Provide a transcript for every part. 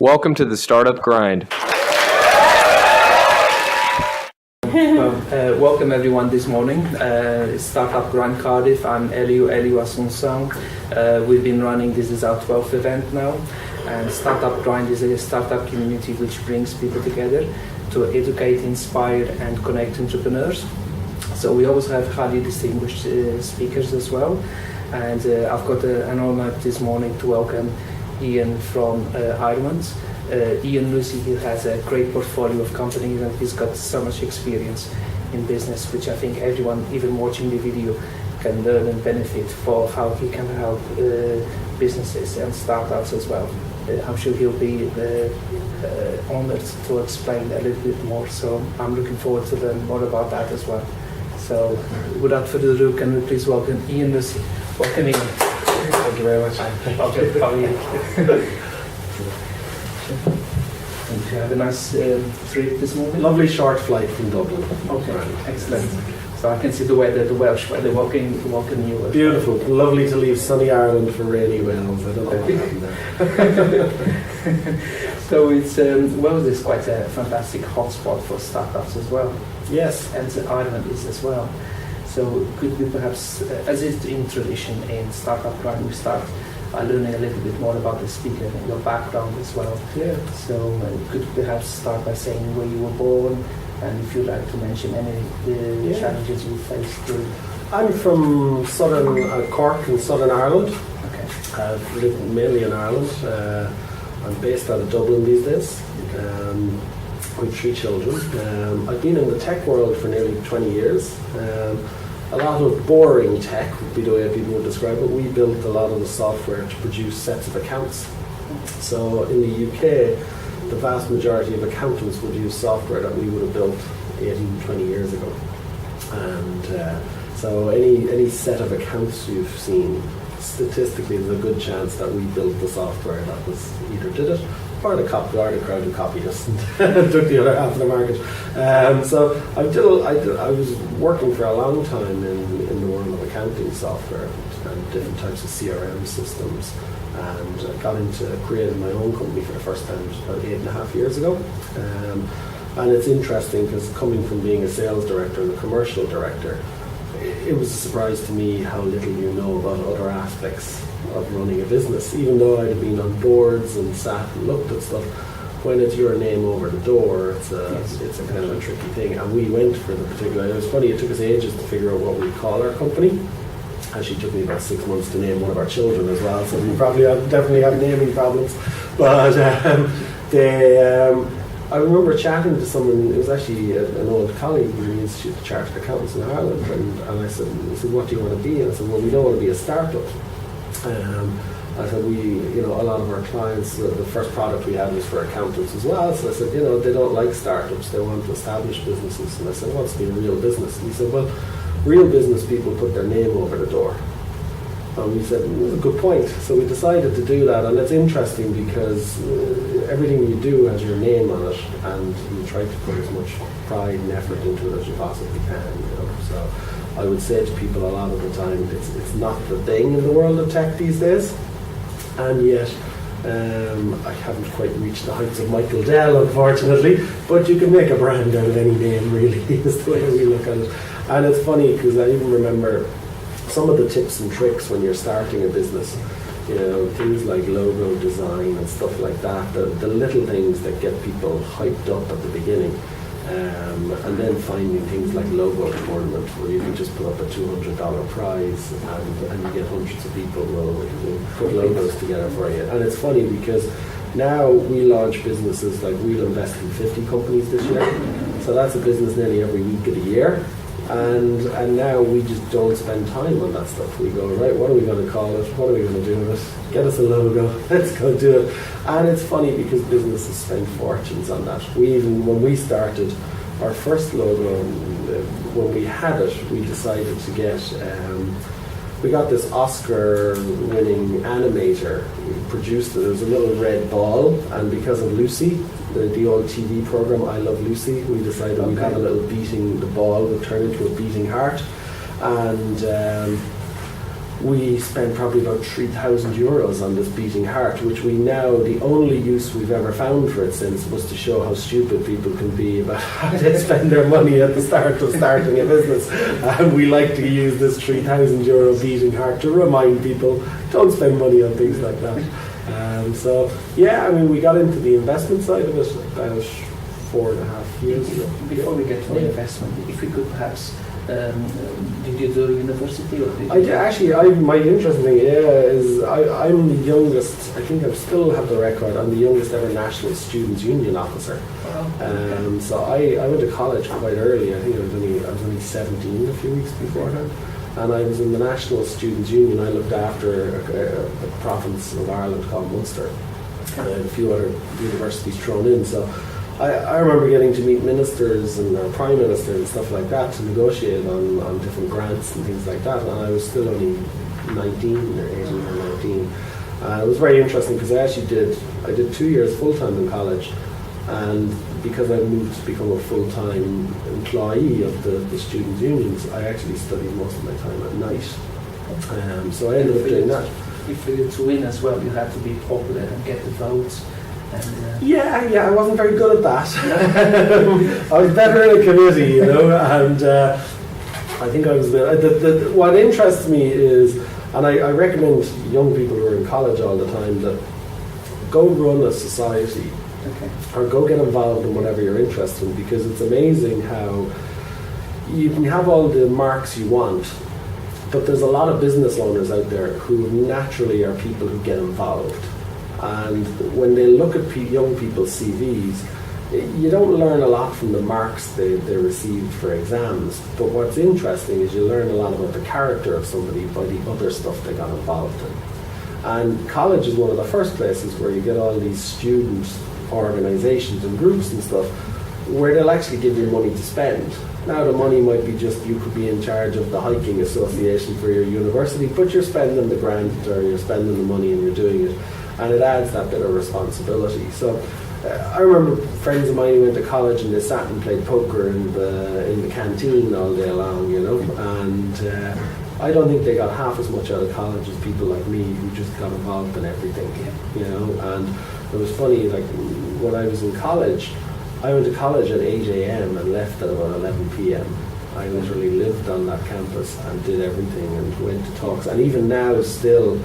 Welcome to the Startup Grind. Welcome everyone this morning. Startup Grind Cardiff. I'm Eliu Asunsong. We've been running, this is our 12th event now. And Startup Grind is a startup community which brings people together to educate, inspire and connect entrepreneurs. So we also have highly distinguished speakers as well. And I've got an honor this morning to welcome Ian from Ireland. Ian Lucey, he has a great portfolio of companies and he's got so much experience in business, which I think everyone, even watching the video, can learn and benefit for how he can help businesses and startups as well. I'm sure he'll be honored to explain a little bit more, so I'm looking forward to learn more about that as well. So without further ado, can we please welcome Ian Lucey. Welcome Ian. Thank you very much. Okay, how are you? And you have a nice trip this morning? Lovely short flight from Dublin. Okay, excellent. So I can see the weather, the Welsh weather, welcome you. Beautiful. Lovely to leave sunny Ireland for rainy Wales. I don't know what happened there. So it's Wales is quite a fantastic hotspot for startups as well. Yes. And Ireland is as well. So could we perhaps, as is in tradition in Startup Grind, we start by learning a little bit more about the speaker and your background as well. Yeah. So could you perhaps start by saying where you were born and if you'd like to mention any challenges you faced through? I'm from southern Cork in Southern Ireland. Okay. I've lived mainly in Ireland. I'm based out of Dublin these days. With 3 children. I've been in the tech world for nearly 20 years. A lot of boring tech would be the way people would describe it. We built a lot of the software to produce sets of accounts. So in the UK, the vast majority of accountants would use software that we would have built 18, 20 years ago. And so any set of accounts you've seen, statistically there's a good chance that we built the software that was either did it or the crowd who copied us and took the other half of the market. So I was working for a long time in the world of accounting software and different types of CRM systems, and I got into creating my own company for the first time about 8.5 years ago. And it's interesting because coming from being a sales director and a commercial director, it was a surprise to me how little you know about other aspects of running a business. Even though I'd have been on boards and sat and looked at stuff, when it's your name over the door, it's a kind of a tricky thing. And we went for the particular. It was funny. It took us ages to figure out what we call our company. Actually, took me about 6 months to name one of our children as well. So we definitely have naming problems. But I remember chatting to someone, it was actually an old colleague in the Institute of Chartered Accountants in Ireland, and I said, what do you want to be? And I said, well, we don't want to be a startup. I said, a lot of our clients, the first product we had was for accountants as well. So I said, they don't like startups, they want to establish businesses. And I said, what's the real business? And he said, well, real business people put their name over the door. And we said, that's a good point. So we decided to do that, and it's interesting because everything you do has your name on it, and you try to put as much pride and effort into it as you possibly can. So I would say to people a lot of the time, it's not the thing in the world of tech these days, and yet I haven't quite reached the heights of Michael Dell, unfortunately, but you can make a brand out of any name, really, is the way we look at it. And it's funny because I even remember some of the tips and tricks when you're starting a business, things like logo design and stuff like that, the little things that get people hyped up at the beginning, and then finding things like logo tournament where you can just put up a $200 prize and you get hundreds of people will put logos together for you. And it's funny because now we launch businesses, like we'll invest in 50 companies this year, so that's a business nearly every week of the year. And now we just don't spend time on that stuff. We go, right, what are we going to call it? What are we going to do with it? Get us a logo. Let's go do it. And it's funny because businesses spend fortunes on that. When we started our first logo, when we had it, we decided to get, we got this Oscar-winning animator. We produced it. It was a little red ball, and because of Lucey, the old TV program I Love Lucy, we decided we'd have a little beating, the ball would turn into a beating heart, and we spent probably about €3,000 on this beating heart, which we now, the only use we've ever found for it since was to show how stupid people can be about how they spend their money at the start of starting a business. And we like to use this €3,000 beating heart to remind people, don't spend money on things like that. So, yeah, I mean, we got into the investment side of it about 4.5 years ago. Before we get to the investment, if we could perhaps, did you do university or did I did, actually. My interesting thing, is I'm the youngest. I think I still have the record. I'm the youngest ever National Students' Union officer. Oh, So I went to college quite early. I think I was only 17 a few weeks beforehand, and I was in the National Students' Union. I looked after a province of Ireland called Munster, and I had a few other universities thrown in. So I remember getting to meet ministers and our prime minister and stuff like that to negotiate on different grants and things like that. And I was still only 19 or 18 or 19. It was very interesting because I did 2 years full time in college, and because I moved to become a full time employee of the students' unions, I actually studied most of my time at night. So I ended up doing that. If you to win as well, you had to be popular and get the votes. And, Yeah, I wasn't very good at that. I was better in a committee, you know, and I think I was. What interests me is, and I recommend young people who are in college all the time that go run a society or go get involved in whatever you're interested in, because it's amazing how you can have all the marks you want, but there's a lot of business owners out there who naturally are people who get involved. And when they look at young people's CVs, you don't learn a lot from the marks they received for exams, but what's interesting is you learn a lot about the character of somebody by the other stuff they got involved in. And college is one of the first places where you get all these student organisations and groups and stuff where they'll actually give you money to spend. Now the money might be just, you could be in charge of the hiking association for your university, but you're spending the grant or you're spending the money and you're doing it. And it adds that bit of responsibility. So I remember friends of mine who went to college and they sat and played poker in the canteen all day long, you know. And I don't think they got half as much out of college as people like me who just got involved in everything, you know. And it was funny, like when I was in college, I went to college at 8 a.m. and left at about 11 p.m. I literally lived on that campus and did everything and went to talks. And even now still,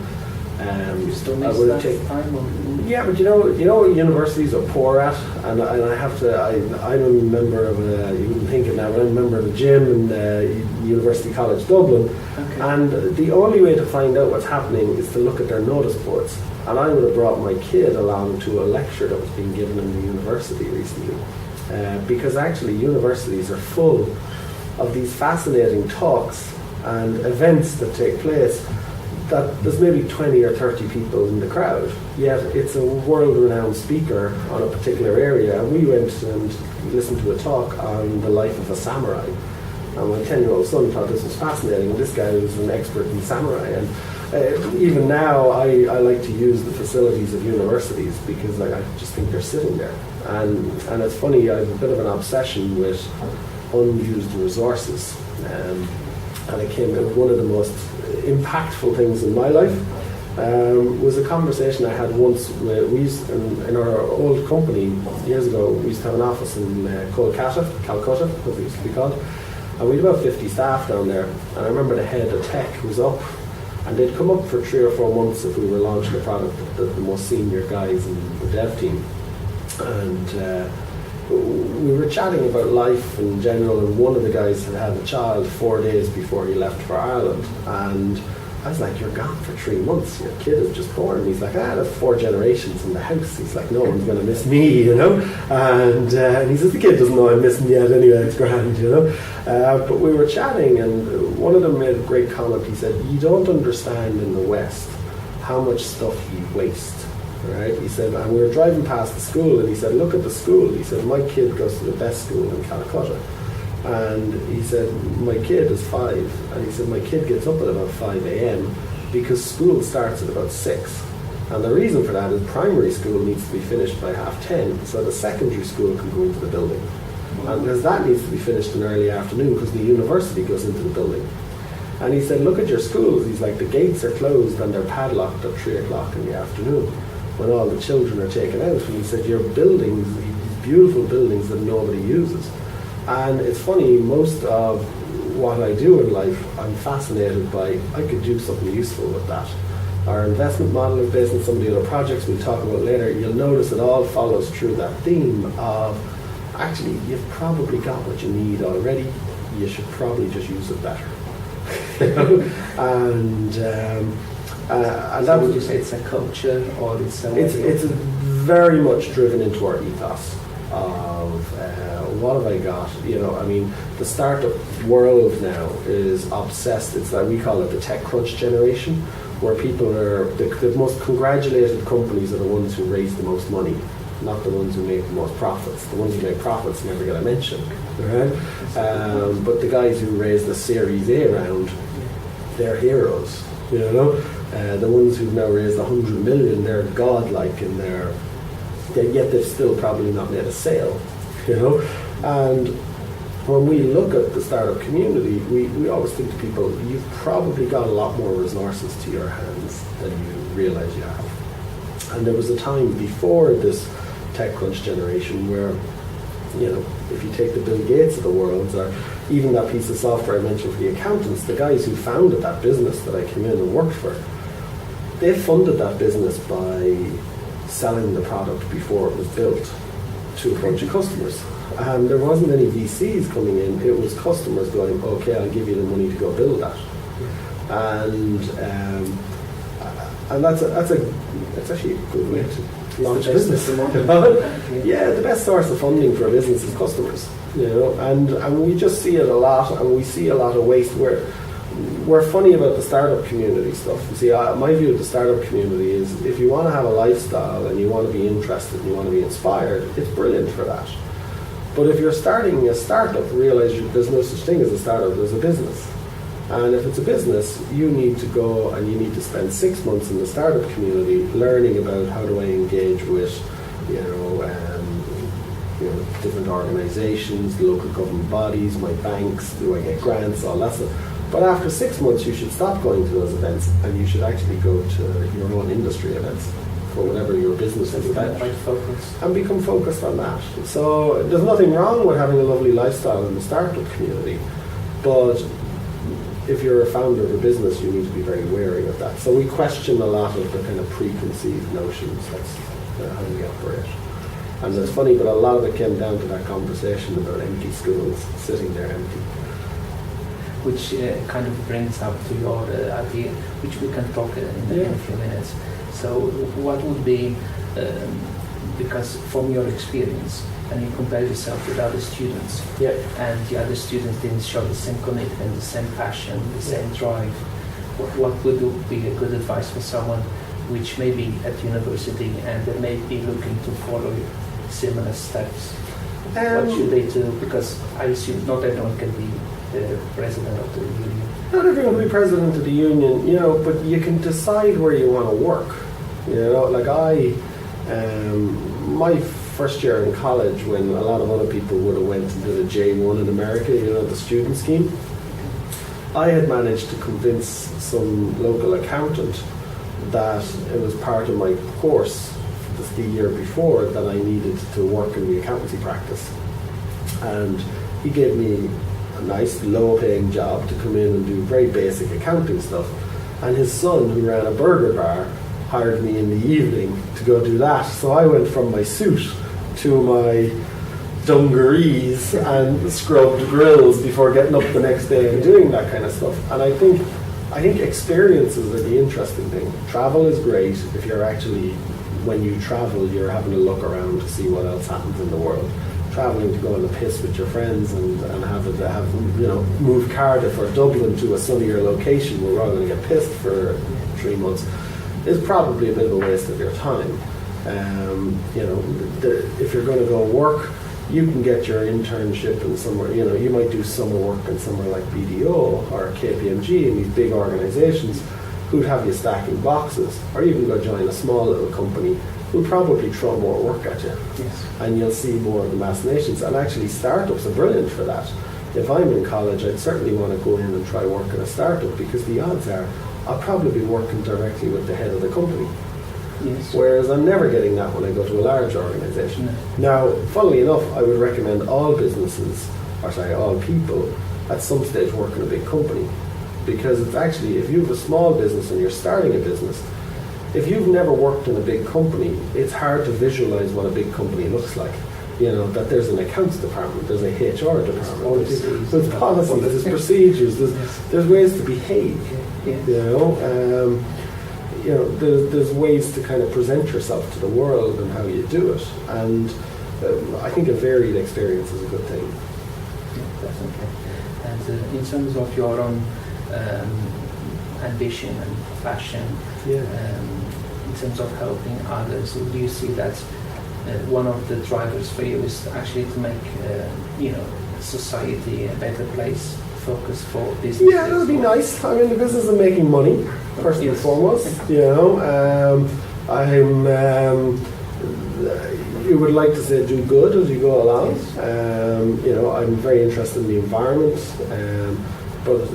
you still I miss would that take time? Yeah, but you know what universities are poor at, and I have to. I'm a member of you wouldn't think it now, but I'm a member of a gym in University College Dublin, and the only way to find out what's happening is to look at their notice boards. And I would have brought my kid along to a lecture that was being given in the university recently, because actually universities are full of these fascinating talks and events that take place that there's maybe 20 or 30 people in the crowd, yet it's a world-renowned speaker on a particular area. And we went and listened to a talk on the life of a samurai. And my 10-year-old son thought this was fascinating, and this guy was an expert in samurai. And even now, I like to use the facilities of universities because I just think they're sitting there. And it's funny, I have a bit of an obsession with unused resources. And it was one of the most impactful things in my life. Was a conversation I had once. We used, in our old company years ago, we used to have an office in Calcutta, as it used to be called, and we had about 50 staff down there. And I remember the head of tech was up, and they'd come up for 3 or 4 months if we were launching a product, the most senior guys in the dev team, and we were chatting about life in general, and one of the guys had a child 4 days before he left for Ireland, and I was like, "You're gone for 3 months, your kid is just born." And he's like, "That's 4 generations in the house." He's like, "No one's going to miss me, you know." And he says, "The kid doesn't know I'm missing yet anyway, it's grand, you know." But we were chatting, and one of them made a great comment. He said, "You don't understand in the West how much stuff we waste." Right? He said, and we were driving past the school, and he said, "Look at the school." He said, "My kid goes to the best school in Calcutta." And he said, "My kid is 5. And he said, "My kid gets up at about 5 a.m. because school starts at about 6. And the reason for that is primary school needs to be finished by 10:30, so the secondary school can go into the building. And because that needs to be finished in early afternoon because the university goes into the building." And he said, look at your schools. He's like, the gates are closed and they're padlocked at 3 o'clock in the afternoon when all the children are taken out. And he said, your buildings, these beautiful buildings that nobody uses. And it's funny, most of what I do in life, I'm fascinated by. I could do something useful with that. Our investment model is based on some of the other projects we'll talk about later. You'll notice it all follows through that theme of, actually, you've probably got what you need already. You should probably just use it better. and that would you say it's a culture, or it's a it's very much driven into our ethos of what have I got? You know, I mean, the startup world now is obsessed. It's like we call it the tech crunch generation, where people are the most congratulated companies are the ones who raise the most money, not the ones who make the most profits. The ones who make profits never get a mention, right? But the guys who raise the Series A round, they're heroes, you know. The ones who've now raised 100 million, they're godlike in yet they've still probably not made a sale, you know. And when we look at the startup community, we always think to people, you've probably got a lot more resources to your hands than you realize you have. And there was a time before this tech crunch generation where, you know, if you take the Bill Gates of the world, or even that piece of software I mentioned for the accountants, the guys who founded that business that I came in and worked for, they funded that business by selling the product before it was built to a bunch of customers. And there wasn't any VCs coming in, it was customers going, okay, I'll give you the money to go build that. And that's actually a good way to launch a business. Yeah, the best source of funding for a business is customers, you know, and we just see it a lot, and we see a lot of waste where we're funny about the startup community stuff. You see, my view of the startup community is if you want to have a lifestyle and you want to be interested and you want to be inspired, it's brilliant for that. But if you're starting a startup, realize there's no such thing as a startup, there's a business. And if it's a business, you need to go and you need to spend 6 months in the startup community learning about how do I engage with, you know, different organizations, local government bodies, my banks, do I get grants, all that stuff. But after 6 months, you should stop going to those events and you should actually go to your own industry events for whatever your business is about. And become focused on that. So there's nothing wrong with having a lovely lifestyle in the startup community, but if you're a founder of a business, you need to be very wary of that. So we question a lot of the kind of preconceived notions. That's how we operate. And it's funny, but a lot of it came down to that conversation about empty schools, sitting there empty. Which kind of brings up to your idea, which we can talk in a few minutes. So what would be, because from your experience, and you compare yourself with other students, and the other students didn't show the same commitment, the same passion, the same drive, what would be a good advice for someone which may be at university and they may be looking to follow similar steps? What should they do? Because I assume not everyone can be the president of the union. Not everyone will be president of the union, you know, but you can decide where you want to work. You know, like my first year in college, when a lot of other people would have went and did a J1 in America, you know, the student scheme, I had managed to convince some local accountant that it was part of my course the year before that I needed to work in the accountancy practice. And he gave me a nice low-paying job to come in and do very basic accounting stuff. And his son, who ran a burger bar, hired me in the evening to go do that. So I went from my suit to my dungarees and scrubbed grills before getting up the next day and doing that kind of stuff. And I think experiences are the interesting thing. Travel is great if you're actually, when you travel, you're having a look around to see what else happens in the world. Traveling to go on the piss with your friends and have you know, move Cardiff or Dublin to a sunnier location where we're all going to get pissed for 3 months is probably a bit of a waste of your time. You know, if you're going to go work, you can get your internship in somewhere, you know, you might do summer work in somewhere like BDO or KPMG in these big organizations who'd have you stacking boxes, or you can go join a small little company who'll probably throw more work at you. Yes. And you'll see more of the machinations. And actually startups are brilliant for that. if I'm in college, I'd certainly want to go in and try work in a startup, because the odds are I'll probably be working directly with the head of the company. Yes. Whereas I'm never getting that when I go to a large organisation. No. Now, funnily enough, I would recommend all businesses, or sorry, all people, at some stage work in a big company. Because it's actually, if you have a small business and you're starting a business, if you've never worked in a big company, it's hard to visualize what a big company looks like. You know, that there's an accounts department, there's a HR department, there's policies, there's procedures, there's ways to behave. You know, there's ways to kind of present yourself to the world and how you do it. And I think a varied experience is a good thing. Yeah, definitely. And in terms of your own ambition and passion, in terms of helping others, do you see that one of the drivers for you is actually to make society a better place, focus for business? Yeah, that would be nice. I'm in the business of making money, first and foremost. You know, you would like to say do good as you go along. You know, I'm very interested in the environment, but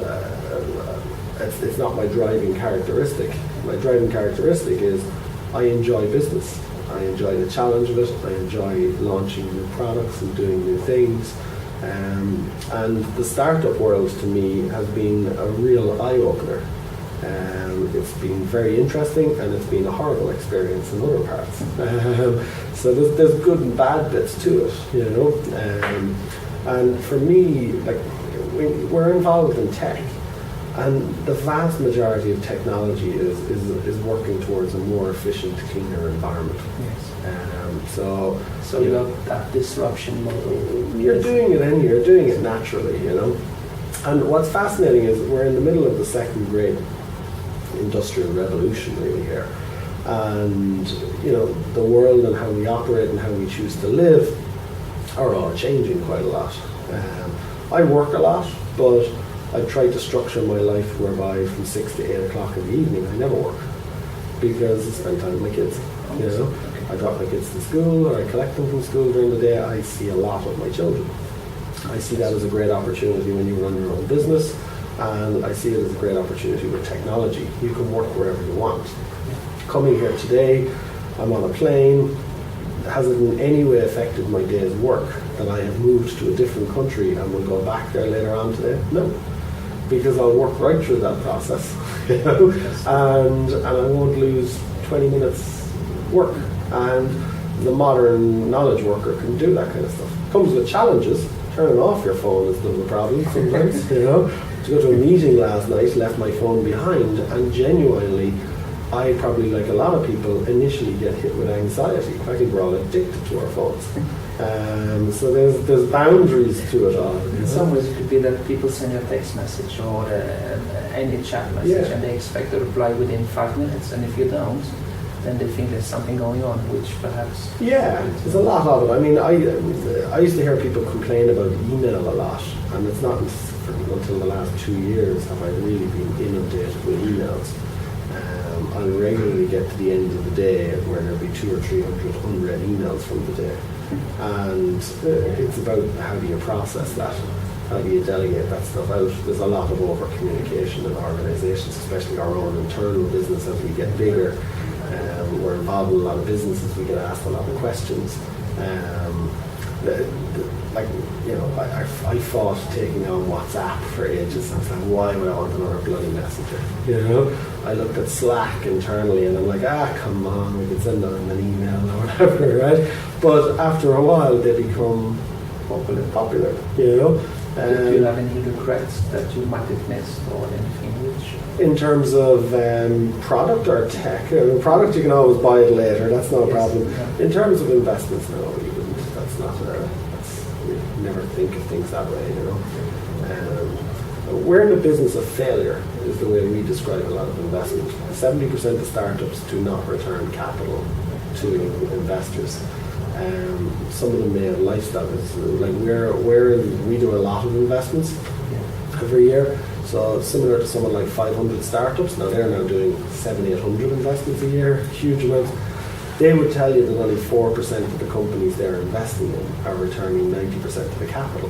it's not my driving characteristic. My driving characteristic is I enjoy business. I enjoy the challenge of it. I enjoy launching new products and doing new things. And the startup world to me has been a real eye-opener. It's been very interesting, and it's been a horrible experience in other parts. So there's good and bad bits to it, you know. And for me, like, we're involved in tech, and the vast majority of technology is working towards a more efficient, cleaner environment. Yes. So you have that disruption model. You're doing it anyway, you're doing it naturally, you know. And what's fascinating is we're in the middle of the second great industrial revolution really here. And, you know, the world and how we operate and how we choose to live are all changing quite a lot. I work a lot, but I try to structure my life whereby from 6 to 8 o'clock in the evening I never work, because I spend time with my kids, you know. I drop my kids to school, or I collect them from school during the day. I see a lot of my children. I see that as a great opportunity when you run your own business, and I see it as a great opportunity with technology. You can work wherever you want. Coming here today, I'm on a plane. Has it in any way affected my day's work that I have moved to a different country and will go back there later on today? No, because I'll work right through that process, you know, and I won't lose 20 minutes work. And the modern knowledge worker can do that kind of stuff. Comes with challenges. Turning off your phone is the problem sometimes, you know. To go to a meeting last night, left my phone behind, and genuinely, I probably, like a lot of people, initially get hit with anxiety. I think we're all addicted to our phones. So there's boundaries to it all. In some ways, it could be that people send you a text message or any chat message, and they expect a reply within 5 minutes, and if you don't, then they think there's something going on, which perhaps... Yeah, there's a lot of it. I mean, I used to hear people complain about email a lot, and it's not until the last 2 years have I really been inundated with emails. I regularly get to the end of the day where there'll be 200 or 300 unread emails from the day. And it's about how do you process that? How do you delegate that stuff out? There's a lot of over-communication in organizations, especially our own internal business as we get bigger. We're involved in a lot of businesses, we get asked a lot of questions. I fought taking on WhatsApp for ages. I was like, why would I want another bloody messenger? You know, I looked at Slack internally and I'm like, come on, we could send them an email or whatever, right? But after a while, they become popular, you know. Do you have any regrets that you might have missed or anything which... In terms of product or tech? Product you can always buy it later, that's not a problem. Yeah. In terms of investments, no, you wouldn't. That's not we never think of things that way, you know. We're in the business of failure, is the way we describe a lot of investment. 70% of startups do not return capital to investors. Some of them may have lifestyles. Like we do a lot of investments every year. So similar to someone like 500 startups, now they're now doing 700-800 investments a year, huge amounts. They would tell you that only 4% of the companies they're investing in are returning 90% of the capital.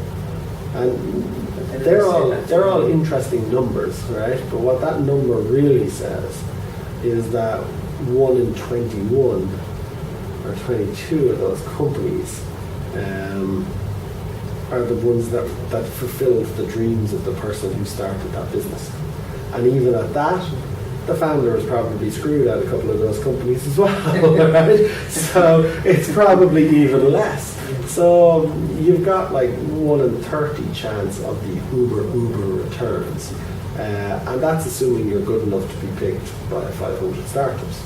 And they're all interesting numbers, right? But what that number really says is that 1 in 21 or 22 of those companies are the ones that fulfilled the dreams of the person who started that business. And even at that, the founder is probably screwed at a couple of those companies as well, right? So it's probably even less. So you've got like 1 in 30 chance of the uber returns. And that's assuming you're good enough to be picked by 500 startups.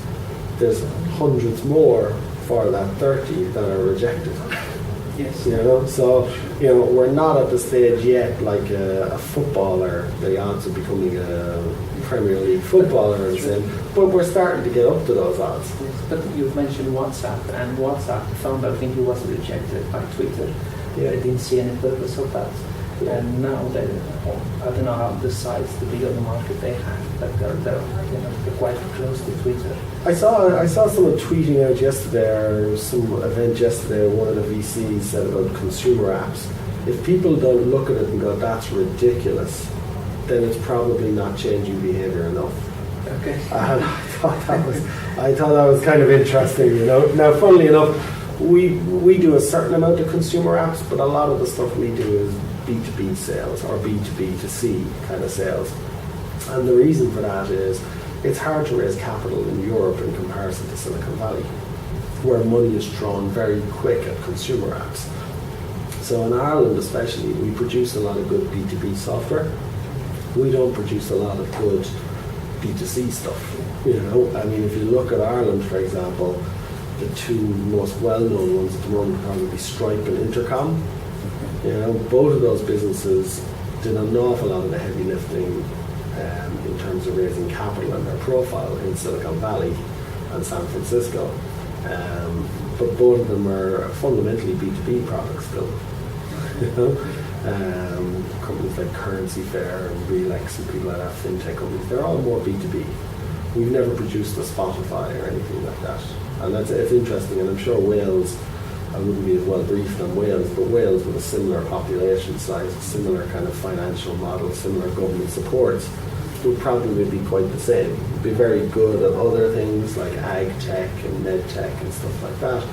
There's hundreds more for that 30 that are rejected. Yes. So we're not at the stage yet like a footballer, the odds of becoming a Premier League footballer and saying, but we're starting to get up to those odds. Yes, but you've mentioned WhatsApp, and WhatsApp, the founder, I think he was rejected by Twitter. Yeah. They didn't see any purpose of that. Yeah. And now I don't know how the size, the bigger the market they have, but they're quite close to Twitter. I saw someone tweeting out yesterday, or some event yesterday, one of the VCs said about consumer apps. If people don't look at it and go, that's ridiculous, then it's probably not changing behavior enough. Okay. And I thought that was kind of interesting, Now, funnily enough, we do a certain amount of consumer apps, but a lot of the stuff we do is B2B sales or B2B2C kind of sales. And the reason for that is it's hard to raise capital in Europe in comparison to Silicon Valley, where money is drawn very quick at consumer apps. So in Ireland especially, we produce a lot of good B2B software. We don't produce a lot of good B2C stuff. I mean, if you look at Ireland, for example, the two most well-known ones at the moment would probably be Stripe and Intercom. Both of those businesses did an awful lot of the heavy lifting in terms of raising capital and their profile in Silicon Valley and San Francisco. But both of them are fundamentally B2B products still. Companies like Currency Fair and Relex and people like that, fintech companies, they're all more B2B. We've never produced a Spotify or anything like that. And it's interesting, and I'm sure Wales, I wouldn't be as well briefed on Wales, but Wales with a similar population size, similar kind of financial model, similar government supports, would probably be quite the same. Be very good at other things like ag tech and med tech and stuff like that,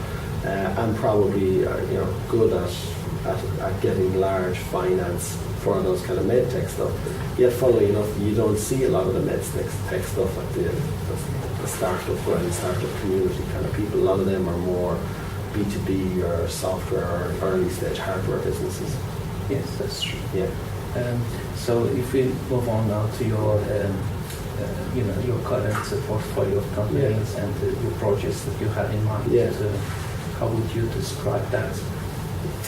and probably good at getting large finance for those kind of med tech stuff. Yet, funnily enough, you don't see a lot of the med tech stuff at the startup and startup community kind of people. A lot of them are more B2B or software or early stage hardware businesses. Yes, that's true. Yeah. So if we move on now to your, your current portfolio of companies and your projects that you have in mind, how would you describe that?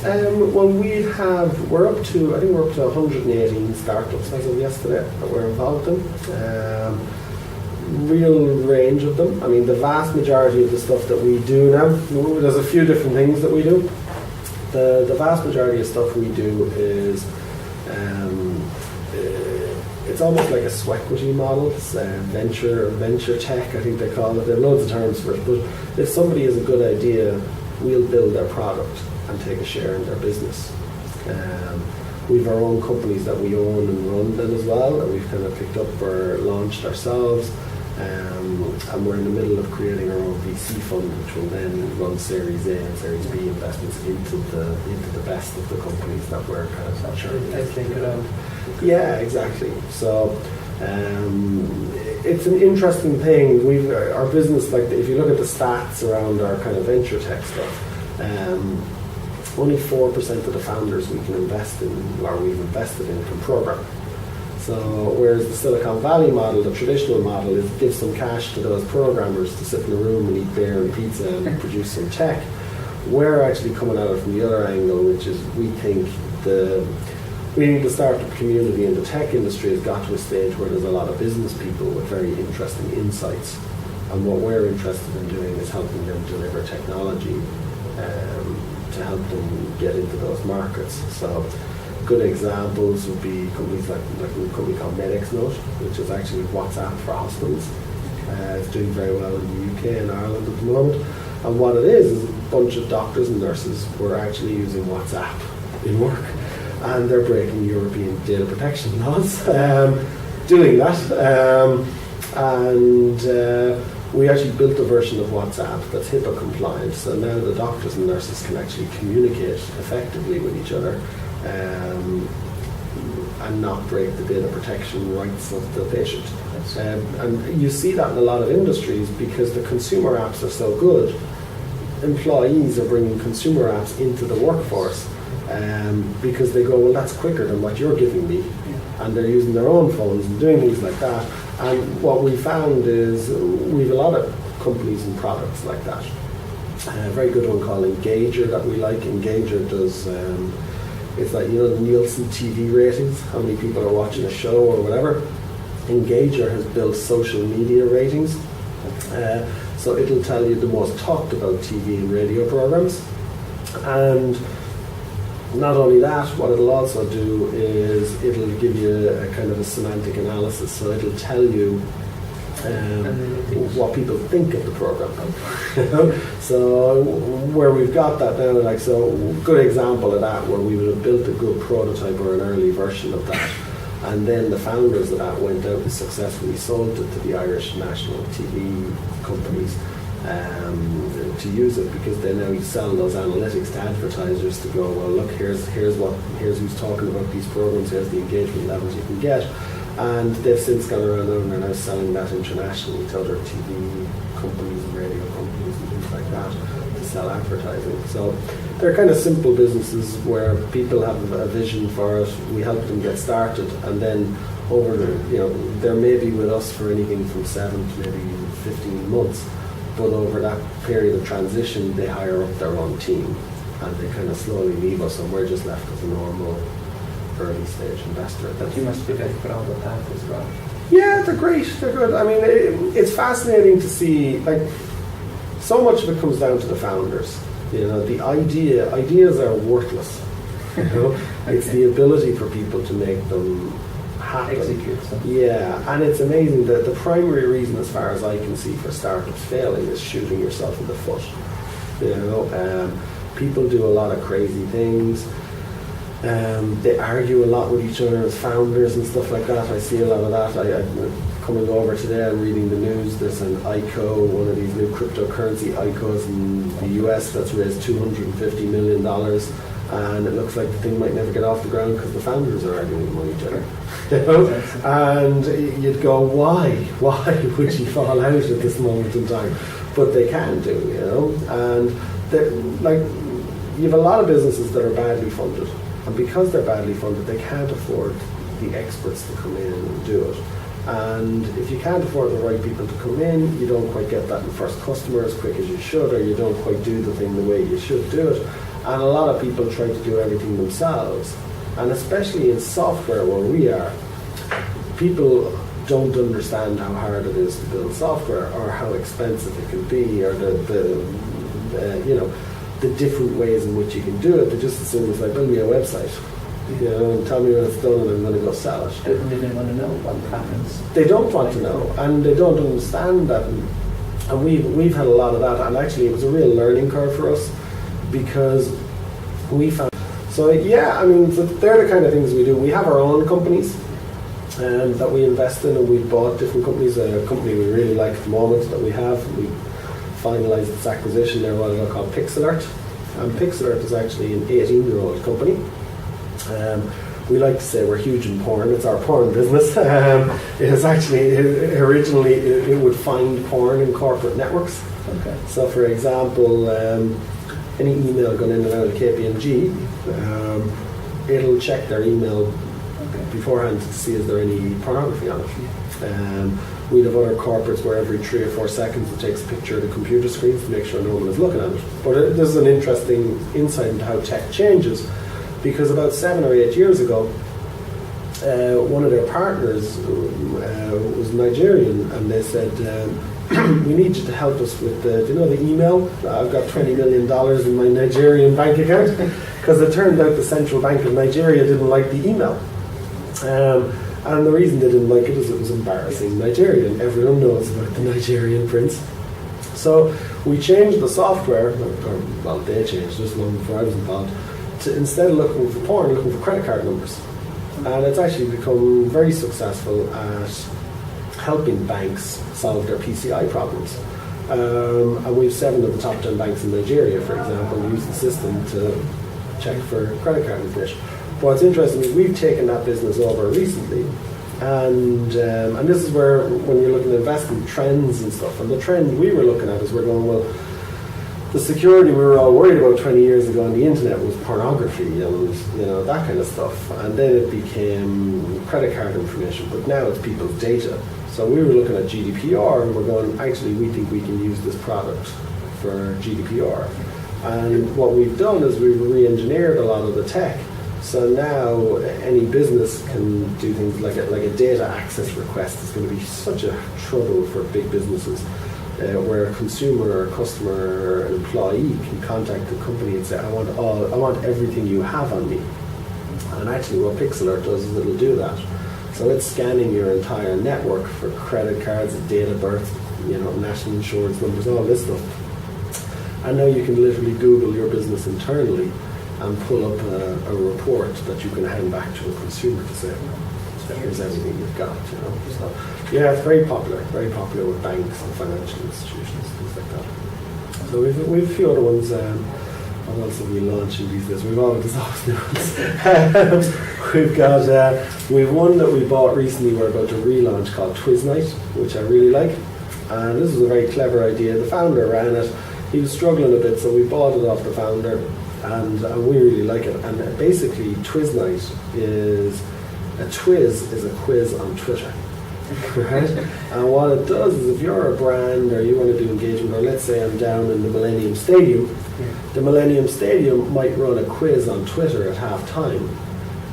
Well, we're up to 118 startups as of yesterday that we're involved in. Real range of them. I mean, the vast majority of the stuff that we do now, there's a few different things that we do. The vast majority of stuff we do is it's almost like a swequity model. It's venture tech, I think they call it. There are loads of terms for it, but if somebody has a good idea, we'll build their product and take a share in their business. We've our own companies that we own and run then as well, that we've kind of picked up or launched ourselves. And we're in the middle of creating our own VC fund, which will then run Series A and Series B investments into the best of the companies that we're kind of nurturing. Yeah, exactly. So it's an interesting thing. Our business, like if you look at the stats around our kind of venture tech stuff, only 4% of the founders we can invest in, or we've invested in, can program. So whereas the Silicon Valley model, the traditional model, is give some cash to those programmers to sit in a room and eat beer and pizza and produce some tech, we're actually coming at it from the other angle, which is we think the startup community and the tech industry has got to a stage where there's a lot of business people with very interesting insights. And what we're interested in doing is helping them deliver technology to help them get into those markets. So good examples would be companies like a company called MedXNote, which is actually WhatsApp for hospitals. It's doing very well in the UK and Ireland at the moment. And what it is a bunch of doctors and nurses who are actually using WhatsApp in work. and they're breaking European data protection laws doing that. We actually built a version of WhatsApp that's HIPAA compliant, so now the doctors and nurses can actually communicate effectively with each other and not break the data protection rights of the patient. And you see that in a lot of industries because the consumer apps are so good. Employees are bringing consumer apps into the workforce because they go, well, that's quicker than what you're giving me. And they're using their own phones and doing things like that. And what we found is we have a lot of companies and products like that. A very good one called Engager that we like. Engager does, it's like, the Nielsen TV ratings, how many people are watching a show or whatever. Engager has built social media ratings. So it'll tell you the most talked about TV and radio programs. And not only that, what it'll also do is it'll give you a kind of a semantic analysis. So it'll tell you what people think of the program. So where we've got that now, good example of that, where we would have built a good prototype or an early version of that. And then the founders of that went out and successfully sold it to the Irish national TV companies to use it, because they now sell those analytics to advertisers to go, well, look, here's who's talking about these programs, here's the engagement levels you can get. And they've since gone around and are now selling that internationally to other TV companies and radio companies and things like that to sell advertising. So they're kind of simple businesses where people have a vision for it. We help them get started, and then they're maybe with us for anything from 7 to maybe 15 months. But over that period of transition, they hire up their own team, and they kind of slowly leave us, and we're just left as a normal early stage investor. You must be very proud of that as well. Yeah, they're great. They're good. I mean, it's fascinating to see. So much of it comes down to the founders. The ideas are worthless. It's the ability for people to make them happen. Execute them. Yeah, and it's amazing that the primary reason, as far as I can see, for startups failing is shooting yourself in the foot. People do a lot of crazy things. They argue a lot with each other as founders and stuff like that. I see a lot of that. Coming over today, I'm reading the news. There's an ICO, one of these new cryptocurrency ICOs in the US that's raised $250 million. And it looks like the thing might never get off the ground because the founders are arguing with each other. And you'd go, why? Why would you fall out at this moment in time? But they can do, And you have a lot of businesses that are badly funded. And because they're badly funded, they can't afford the experts to come in and do it. And if you can't afford the right people to come in, you don't quite get that first customer as quick as you should, or you don't quite do the thing the way you should do it. And a lot of people try to do everything themselves. And especially in software where we are, people don't understand how hard it is to build software, or how expensive it can be, or the different ways in which you can do it. They just assume it's like, build me a website, and tell me when it's done and I'm going to go sell it. They don't want to know what happens. They don't want to know, and they don't understand that. And we've had a lot of that, and actually it was a real learning curve for us, because we found. So they're the kind of things we do. We have our own companies that we invest in, and we've bought different companies. A company we really like at the moment that we finalised its acquisition there a while ago, called Pixalert. And Pixalert is actually an 18-year-old company. We like to say we're huge in porn. It's our porn business. It is actually, originally, it would find porn in corporate networks. Okay. So, for example, any email going in and out of KPMG, it'll check their email beforehand to see is there any pornography on it. We'd have other corporates where every 3 or 4 seconds it takes a picture of the computer screens to make sure no one is looking at it. But this is an interesting insight into how tech changes, because about 7 or 8 years ago, one of their partners was Nigerian, and they said, we need you to help us with the email? I've got $20 million in my Nigerian bank account, because it turned out the Central Bank of Nigeria didn't like the email. And the reason they didn't like it is it was embarrassing Nigerian. Everyone knows about the Nigerian prince. So we changed the software, they changed just long before I was involved, instead of looking for porn, looking for credit card numbers. And it's actually become very successful at helping banks solve their PCI problems. And we have 7 of the top 10 banks in Nigeria, for example, use the system to check for credit card information. But what's interesting is we've taken that business over recently, and this is where, when you're looking at investment trends and stuff, and the trend we were looking at is we're going, well, the security we were all worried about 20 years ago on the internet was pornography and that kind of stuff, and then it became credit card information, but now it's people's data. So we were looking at GDPR and we're going, actually we think we can use this product for GDPR. And what we've done is we've re-engineered a lot of the tech. So now any business can do things like a data access request is going to be such a trouble for big businesses, where a consumer or a customer or an employee can contact the company and say, I want everything you have on me. And actually what Pixelart does is it'll do that. So it's scanning your entire network for credit cards, date of birth, national insurance numbers, all this stuff. And now you can literally Google your business internally and pull up a report that you can hand back to a consumer to say, here's everything you've got. So yeah, it's very popular with banks and financial institutions, things like that. So we've a few other ones. What else have we launching these days? We've always new ones. We've one that we bought recently. We're about to relaunch called Twiz Night, which I really like. And this was a very clever idea. The founder ran it. He was struggling a bit, so we bought it off the founder, and we really like it. And basically, Twiz Night is a quiz on Twitter. Right? And what it does is, if you're a brand or you want to do engagement, or let's say I'm down in the Millennium Stadium, the Millennium Stadium might run a quiz on Twitter at half time,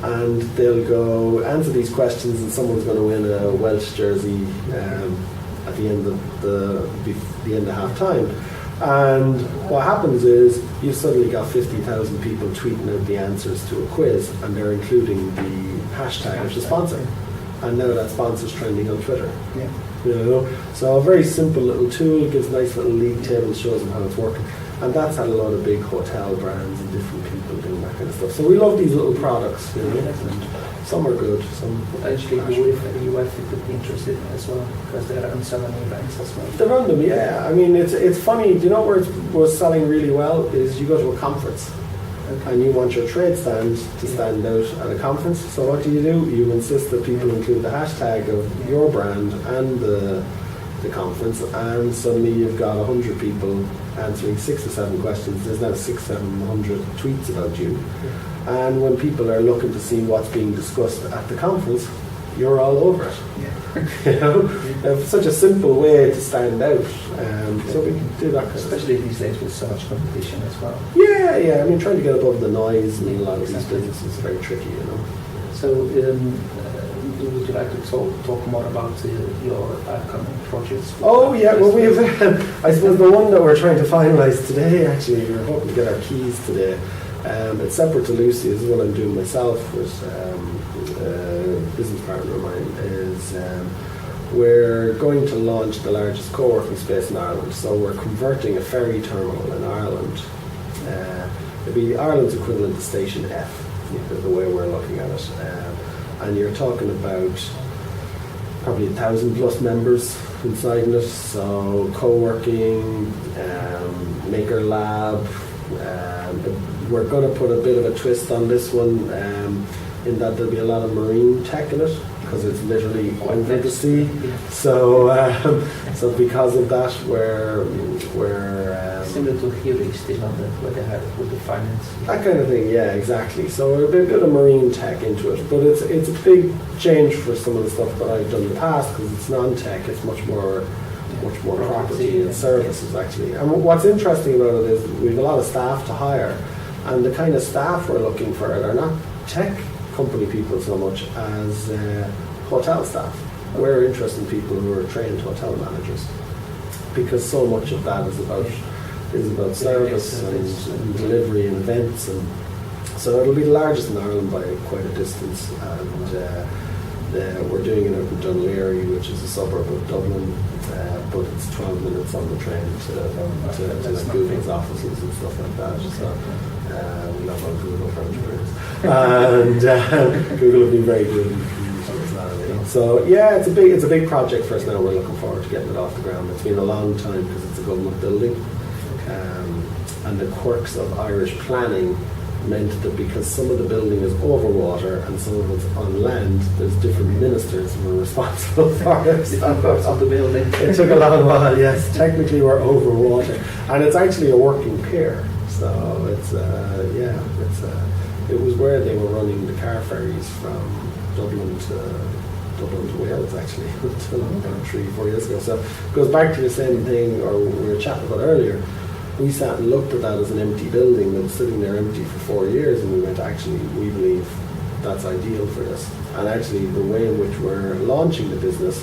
and they'll go answer these questions, and someone's going to win a Welsh jersey at the end of the end of half time. And what happens is you've suddenly got 50,000 people tweeting out the answers to a quiz, and they're including the hashtag of the sponsor. And now that sponsor's trending on Twitter. Yeah. So a very simple little tool, gives nice little league tables, shows them how it's working. And that's had a lot of big hotel brands and different people doing that kind of stuff. So we love these little products, and some are good, some potentially UEFA could be interested in as well, because they're on so many events as well. They're on them, yeah. I mean, it's funny. Do you know where it was selling really well? Is you go to a conference. Okay. And you want your trade stand to stand out at a conference. So what do? You insist that people include the hashtag of your brand and the conference, and suddenly you've got 100 people answering 6 or 7 questions. There's now 700 tweets about you. And when people are looking to see what's being discussed at the conference, you're all over it. It's such a simple way to stand out. So we can do that kind especially these days with so much competition as well. Yeah. I mean, trying to get above the noise in a lot of these businesses is very tricky, So would you like to talk more about your upcoming projects? Oh yeah, well we have, I suppose the one that we're trying to finalise today, actually, we're hoping to get our keys today. It's separate to Lucey. This is what I'm doing myself with a business partner of mine. Is we're going to launch the largest co-working space in Ireland. So we're converting a ferry terminal in Ireland. It'll be Ireland's equivalent to Station F, the way we're looking at it. And you're talking about probably 1,000 plus members inside it. So co-working, maker lab. We're going to put a bit of a twist on this one, in that there'll be a lot of marine tech in it, because it's literally under the sea. So because of that, we're similar to here in London, where they have with the finance. That kind of thing, yeah, exactly. So a bit of marine tech into it, but it's a big change for some of the stuff that I've done in the past, because it's non-tech. It's much more property and services, actually. And what's interesting about it is we have a lot of staff to hire, and the kind of staff we're looking for are not tech company people so much as hotel staff. We're interested in people who are trained hotel managers, because so much of that is about service and delivery and events, and so it'll be the largest in Ireland by quite a distance. And we're doing it out in Dunleary, which is a suburb of Dublin, but it's 12 minutes on the train to like Google's offices and stuff like that. So we love on Google for entrepreneurs. And Google have been very good in community as well. You know? So yeah, it's a big project for us now. We're looking forward to getting it off the ground. It's been a long time because it's a government building, and the quirks of Irish planning meant that because some of the building is over water and some of it's on land, there's different ministers who are responsible for it. Different parts of the building. It took a long while, yes. Technically we're over water. And it's actually a working pier. So it was where they were running the car ferries from Dublin to Wales actually, until about 3-4 years ago. So it goes back to the same thing or we were chatting about earlier. We sat and looked at that as an empty building that was sitting there empty for 4 years, and we went, actually, we believe that's ideal for this. And actually, the way in which we're launching the business,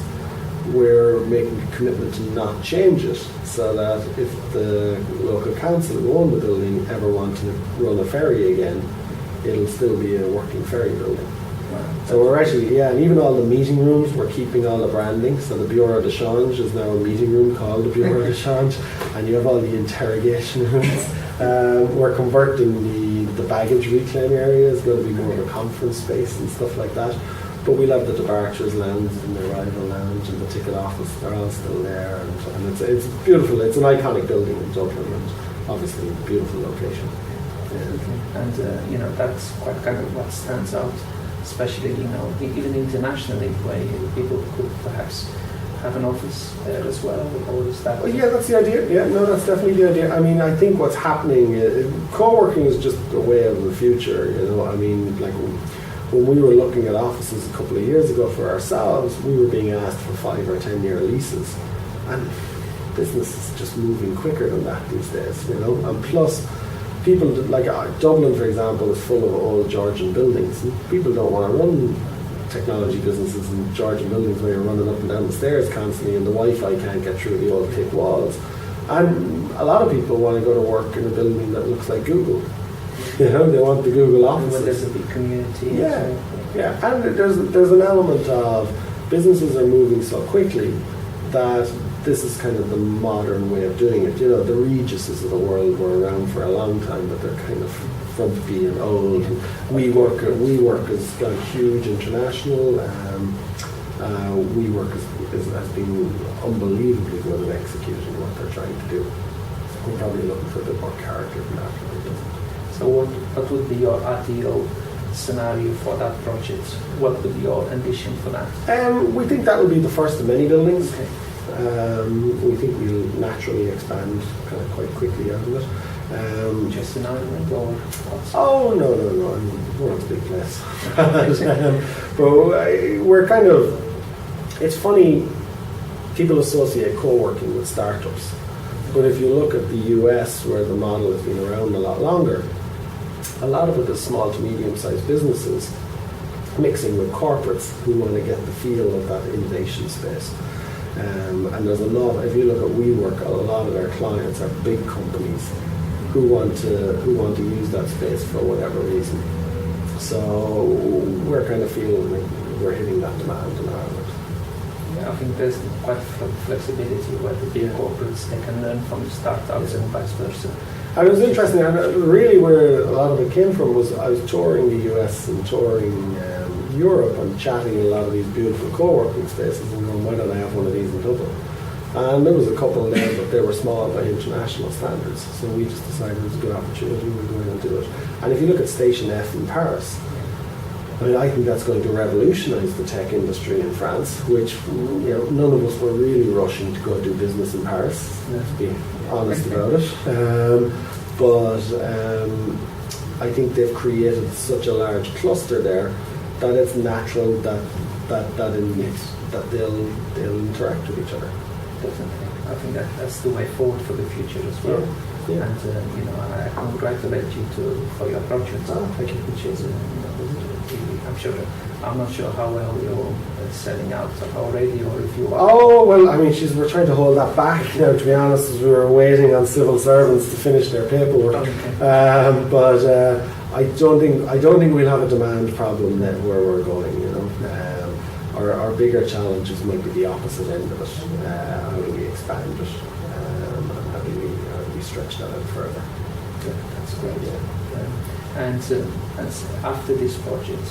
we're making a commitment to not change it, so that if the local council who own the building ever want to run a ferry again, it'll still be a working ferry building. So we're actually, and even all the meeting rooms, we're keeping all the branding. So the Bureau de Change is now a meeting room called the Bureau de Change, and you have all the interrogation rooms. We're converting the baggage reclaim area is going to be more of a conference space and stuff like that. But we'll have the departures lounge and the arrival lounge and the ticket office. They're all still there, and it's beautiful. It's an iconic building in Dublin, and obviously a beautiful location. Yeah. And that's quite kind of what stands out. Especially, even internationally, where people could perhaps have an office there as well, or is that? Well, yeah, that's the idea. Yeah, no, that's definitely the idea. I mean, I think what's happening, co-working is just a way of the future. I mean, like when we were looking at offices a couple of years ago for ourselves, we were being asked for 5 or 10 year leases, and business is just moving quicker than that these days. And plus. People like Dublin, for example, is full of old Georgian buildings. And people don't want to run technology businesses in Georgian buildings where you're running up and down the stairs constantly and the Wi-Fi can't get through the old thick walls. And a lot of people want to go to work in a building that looks like Google. They want the Google offices. When there's a big community. Yeah. And there's an element of businesses are moving so quickly that this is kind of the modern way of doing it. The Regises of the world were around for a long time, but they're kind of frumpy and old. And WeWork has gone huge international. WeWork has been unbelievably good at executing what they're trying to do. So we're probably looking for a bit more character from that. So what would be your ideal scenario for that project? What would be your ambition for that? We think that will be the first of many buildings. Okay. We think we'll naturally expand kind of quite quickly out of it. Just in Ireland or what? Oh, no. I mean, we're not a big place. But we're kind of, it's funny, people associate co-working with startups. But if you look at the US, where the model has been around a lot longer, a lot of it is small to medium-sized businesses mixing with corporates who want to get the feel of that innovation space. And there's a lot. If you look at WeWork, a lot of their clients are big companies who want to use that space for whatever reason. So we're kind of feeling like we're hitting that demand in Ireland. Yeah, I think there's quite flexibility where the big corporates they can learn from the startups and vice versa. And it was interesting. And really, where a lot of it came from was I was touring the US and touring Europe and chatting in a lot of these beautiful co-working spaces and going, why don't I have one of these in Dublin? And there was a couple there, but they were small by international standards. So we just decided it was a good opportunity, we'll go in and do it. And if you look at Station F in Paris, I think that's going to revolutionise the tech industry in France, which none of us were really rushing to go do business in Paris, let's be honest about it. I think they've created such a large cluster there that it's natural that they'll interact with each other. Definitely, I think that's the way forward for the future as well. Yeah. And I congratulate you for your project. Thank you. Which is, I'm not sure how well you're selling out already, or if you are. Oh well, I mean, we're trying to hold that back now. To be honest, as we were waiting on civil servants to finish their paperwork. Okay. But I don't think we'll have a demand problem then where we're going. Our bigger challenges might be the opposite end of it. How do we expand it? And how do we stretch that out further? Yeah, that's great. And after this project,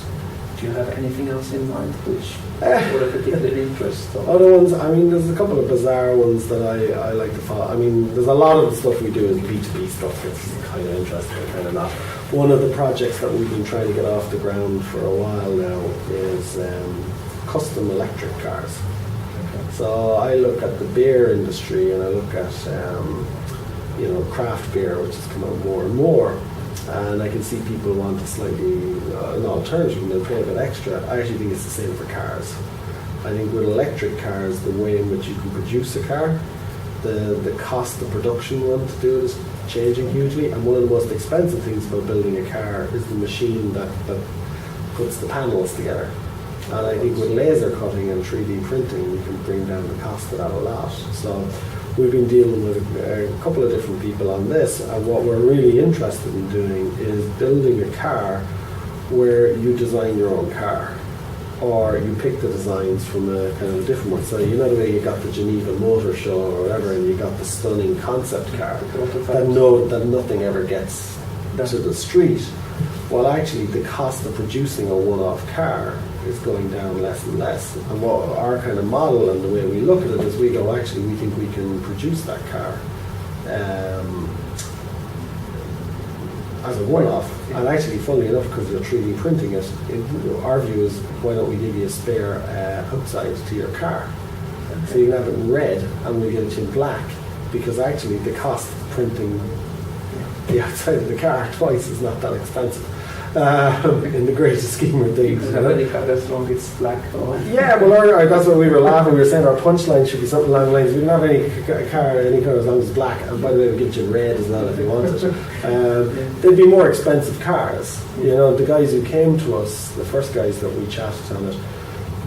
do you have anything else in mind which would a particular interest? Or? Other ones, I mean, there's a couple of bizarre ones that I like to follow. I mean, there's a lot of the stuff we do is B2B stuff. It's kind of interesting, kind of not. One of the projects that we've been trying to get off the ground for a while now is custom electric cars. Okay. So I look at the beer industry and I look at craft beer, which has come out more and more. And I can see people want a slightly an alternative, and they'll pay a bit extra. I actually think it's the same for cars. I think with electric cars, the way in which you can produce a car, the cost of production one to do it is changing hugely. And one of the most expensive things about building a car is the machine that puts the panels together. And I think with laser cutting and 3D printing, we can bring down the cost of that a lot. So we've been dealing with a couple of different people on this, and what we're really interested in doing is building a car where you design your own car, or you pick the designs from a kind of a different one. So you know the way you got the Geneva Motor Show or whatever, and you got the stunning concept car that nothing ever gets to the street. Well, actually, the cost of producing a one-off car is going down less and less. And what our kind of model and the way we look at it is we go, actually, we think we can produce that car as a one-off. And actually, funnily enough, because you're 3D printing it, our view is, why don't we give you a spare outside to your car? So you can have it in red and we'll get it in black, because actually the cost of printing the outside of the car twice is not that expensive. In the greatest scheme of things. You have any car as long as it's black. Or yeah, well, that's what we were laughing. We were saying our punchline should be something along the lines. We can have any car as long as it's black. And by the way, we'll get you red as well if you want it. They'd be more expensive cars. You know, the guys who came to us, the first guys that we chatted on it,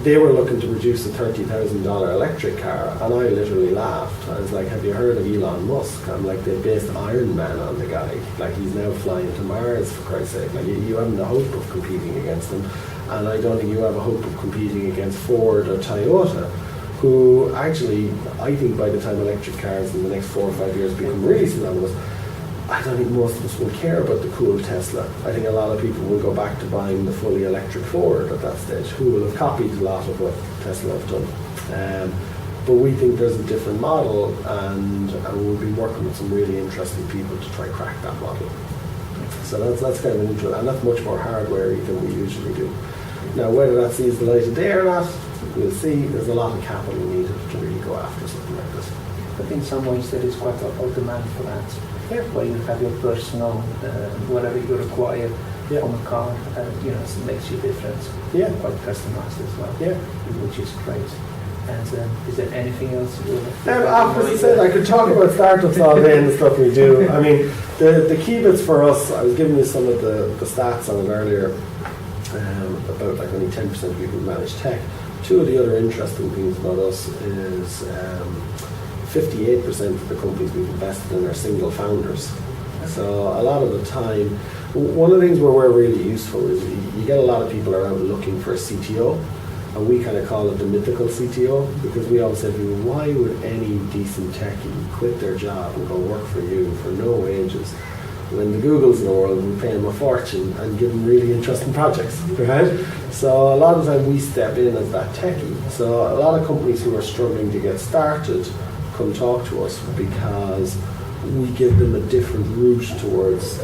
they were looking to produce a $30,000 electric car, and I literally laughed. I was like, have you heard of Elon Musk? I'm like, they based Iron Man on the guy. Like, he's now flying to Mars, for Christ's sake. Like, you haven't a hope of competing against him. And I don't think you have a hope of competing against Ford or Toyota, who actually, I think by the time electric cars in the next 4 or 5 years become really synonymous, I don't think most of us will care about the cool Tesla. I think a lot of people will go back to buying the fully electric Ford at that stage, who will have copied a lot of what Tesla have done. But we think there's a different model, and we'll be working with some really interesting people to try crack that model. So that's kind of an interesting, and that's much more hardware-y than we usually do. Now, whether that sees the light of day or not, we'll see. There's a lot of capital needed to really go after something like this. But in some ways there is quite a lot of demand for that. Yeah. Where you have your personal, whatever you require from a car, it makes you different. Yeah. Quite customized as well. Yeah. Which is great. And is there anything else you would have? As I said, I could talk about startups all day and the stuff we do. I mean, the key bits for us, I was giving you some of the stats on it earlier, about like only 10% of people manage tech. Two of the other interesting things about us is 58% of the companies we've invested in are single founders. So a lot of the time, one of the things where we're really useful is you get a lot of people around looking for a CTO, and we kind of call it the mythical CTO, because we always say to people, why would any decent techie quit their job and go work for you for no wages when the Googles of the world will pay them a fortune and give them really interesting projects, right? So a lot of the time we step in as that techie. So a lot of companies who are struggling to get started come talk to us because we give them a different route towards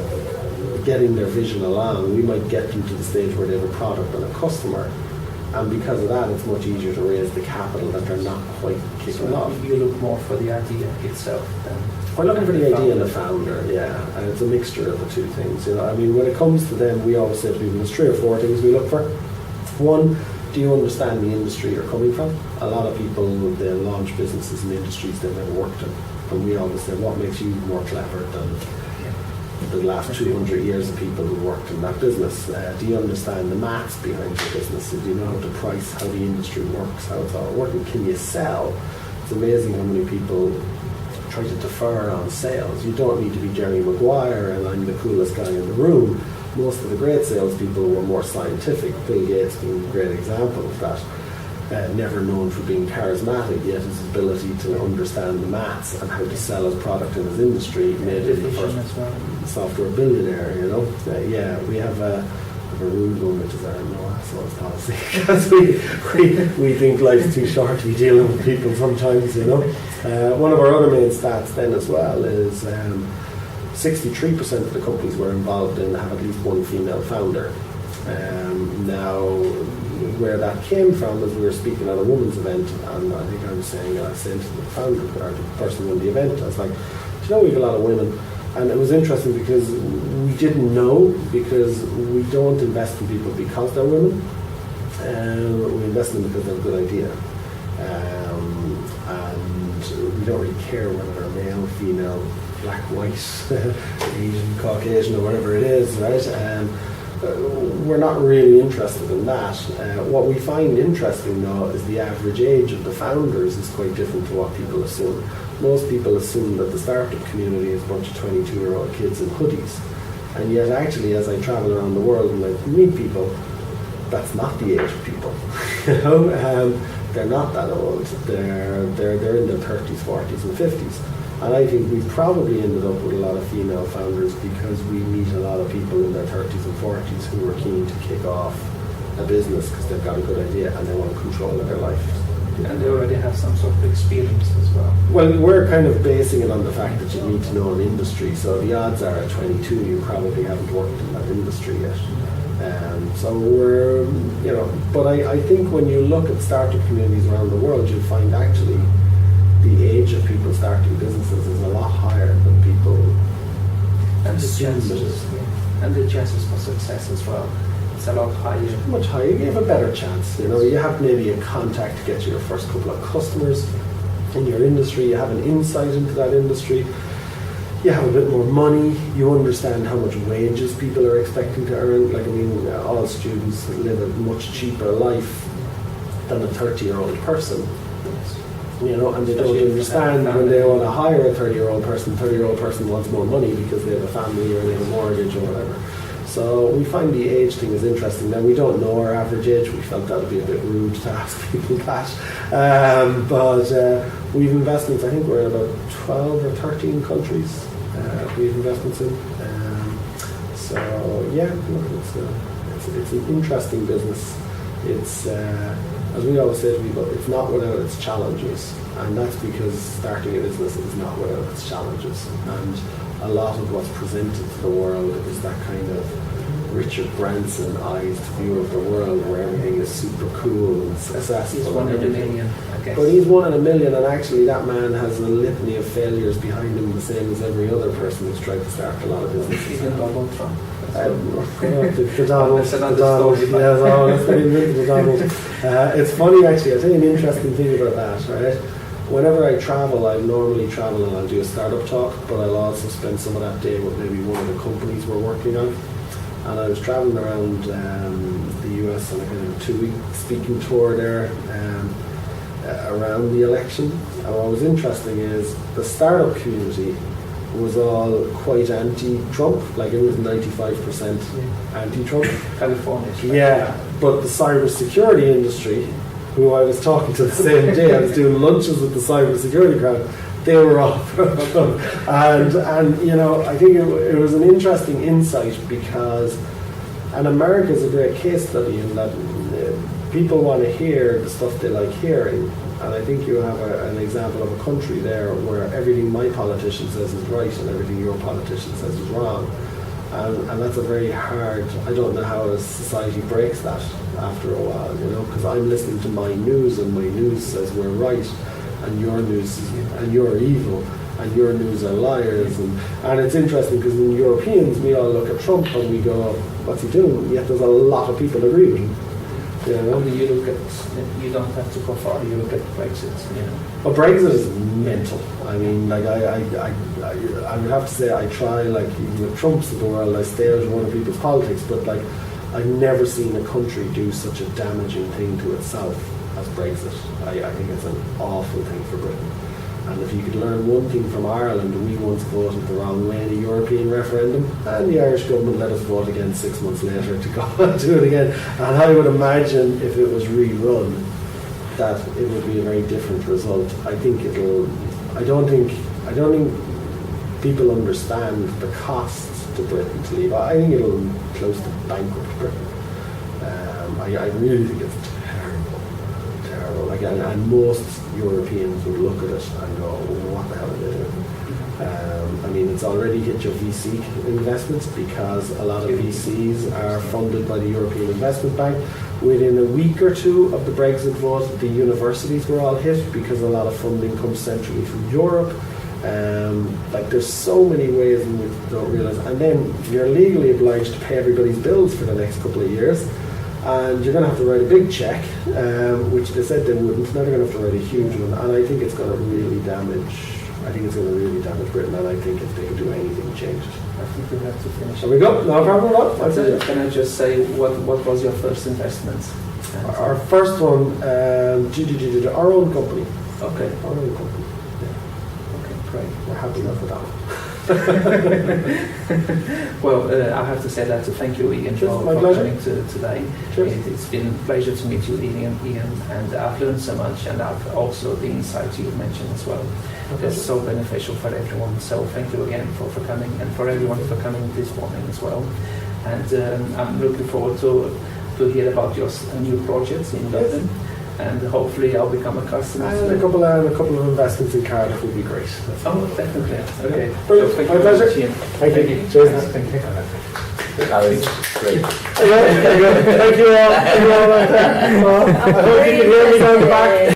getting their vision along. We might get them to the stage where they have a product and a customer, and because of that it's much easier to raise the capital that they're not quite kicking off. You look more for the idea itself than... We're looking for the idea and the founder, yeah, and it's a mixture of the two things. You know, I mean, when it comes to them, we always say to people, there's 3 or 4 things we look for. One, do you understand the industry you're coming from? A lot of people, they launch businesses in industries they've never worked in. And we always say, what makes you more clever than the last 200 years of people who worked in that business? Do you understand the maths behind your business? Do you know how to price, how the industry works, how it's all working? Can you sell? It's amazing how many people try to defer on sales. You don't need to be Jerry Maguire and I'm the coolest guy in the room. Most of the great salespeople were more scientific. Bill Gates being a great example of that. never known for being charismatic, yet his ability to understand the maths and how to sell his product in his industry made him the first software billionaire, you know. We have a rude one, which is our no assholes policy, because we think life's too short to be dealing with people sometimes, you know. One of our other main stats then as well is 63% of the companies we're involved in have at least one female founder. Now, where that came from is we were speaking at a women's event, and I think I was saying, I said to the founder, or the person in the event, I was like, do you know we have a lot of women? And it was interesting because we didn't know, because we don't invest in people because they're women. We invest in them because they have a good idea. And we don't really care whether they're male, female, black, white, Asian, Caucasian, or whatever it is, right? We're not really interested in that. What we find interesting though is the average age of the founders is quite different to what people assume. Most people assume that the startup community is a bunch of 22-year-old kids in hoodies, and yet actually as I travel around the world and I meet people, that's not the age of people. You know, they're not that old. They're in their 30s, 40s and 50s. And I think we probably ended up with a lot of female founders because we meet a lot of people in their 30s and 40s who are keen to kick off a business because they've got a good idea and they want control of their life. And they already have some sort of experience as well. Well, we're kind of basing it on the fact that you need to know an industry. So the odds are at 22 you probably haven't worked in that industry yet. So we're, you know, but I think when you look at startup communities around the world, you'll find actually the age of people starting businesses is a lot higher than people and assume the chances, and the chances for success as well. It's a lot higher. Much higher. You have a better chance. You know, you have maybe a contact to get you your first couple of customers in your industry. You have an insight into that industry. You have a bit more money. You understand how much wages people are expecting to earn. Like, I mean, all students live a much cheaper life than a 30-year-old person. You know, and they don't understand when they want to hire a 30-year-old person. 30-year-old person wants more money because they have a family or they have a mortgage or whatever. So we find the age thing is interesting. Now, we don't know our average age. We felt that would be a bit rude to ask people that. But we've investments, I think we're in about 12 or 13 countries we have investments in. So, yeah, look, it's an interesting business. It's, as we always say to people, it's not without its challenges. And that's because starting a business is not without its challenges. And a lot of what's presented to the world is that kind of Richard Branson-ized view of the world where everything is super cool and successful. He's one in a million, I guess. But he's one in a million, and actually that man has a litany of failures behind him, the same as every other person who's tried to start a lot of businesses. Even Donald Trump. The Donald, it's funny actually, I'll tell you an interesting thing about that, right? Whenever I travel, I normally travel and I'll do a startup talk, but I'll also spend some of that day with maybe one of the companies we're working on. And I was traveling around the US on a kind of 2-week speaking tour there around the election. And what was interesting is the startup community was all quite anti-Trump, like it was 95% anti-Trump. California. Yeah, but the cybersecurity industry, who I was talking to the same day, I was doing lunches with the cybersecurity crowd, they were all pro-Trump. And you know, I think it was an interesting insight because, and America is a great case study in that people want to hear the stuff they like hearing. And I think you have an example of a country there where everything my politician says is right and everything your politician says is wrong. And that's a very hard, I don't know how a society breaks that after a while, you know, because I'm listening to my news and my news says we're right and your news and you're evil and your news are liars. And it's interesting because in Europeans we all look at Trump and we go, what's he doing? Yet there's a lot of people agree with him. You know? You look at, you don't have to go far, you look at Brexit. You know. Well, Brexit is mental. I mean, like I would have to say I try, like even with Trump's of the world, I stay out of one of people's politics, but like I've never seen a country do such a damaging thing to itself as Brexit. I think it's an awful thing for Britain. And if you could learn one thing from Ireland, we once voted the wrong way in a European referendum, and the Irish government let us vote again 6 months later to go and do it again. And I would imagine if it was rerun, that it would be a very different result. I think it'll. I don't think people understand the costs to Britain to leave. I think it'll close to bankrupt Britain. I really think it's terrible. Like, and most Europeans would look at it and go, "What the hell are they doing?" I mean, it's already hit your VC investments because a lot of VCs are funded by the European Investment Bank. Within a week or two of the Brexit vote, the universities were all hit because a lot of funding comes centrally from Europe. Like, there's so many ways in which you don't realise. And then you're legally obliged to pay everybody's bills for the next couple of years. And you're going to have to write a big check, which they said they wouldn't. Now they're going to have to write a huge one. And I think it's going to really damage Britain. And I think if they could do anything, change it. I think we have to finish. There we go. No problem. Can I just say what was your first investment? Our first one, our own company. Okay. Our own company. Okay, great. We're happy enough with that one. Well, I have to say that to thank you, Ian, for coming today. It's been a pleasure to meet you, Ian, and I've learned so much, and I've also the insights you mentioned as well. It's so beneficial for everyone. So thank you again for coming, and for everyone for coming this morning as well. And I'm looking forward to hear about your new projects in Dublin. And hopefully I'll become a customer. And a couple of investments in Cardiff would be great. Oh, definitely. Okay. Brilliant. So thank My you pleasure. very much, Ian. Thank you. Cheers. Thank you. That was great. Thank you all. I hope you can hear me down the back.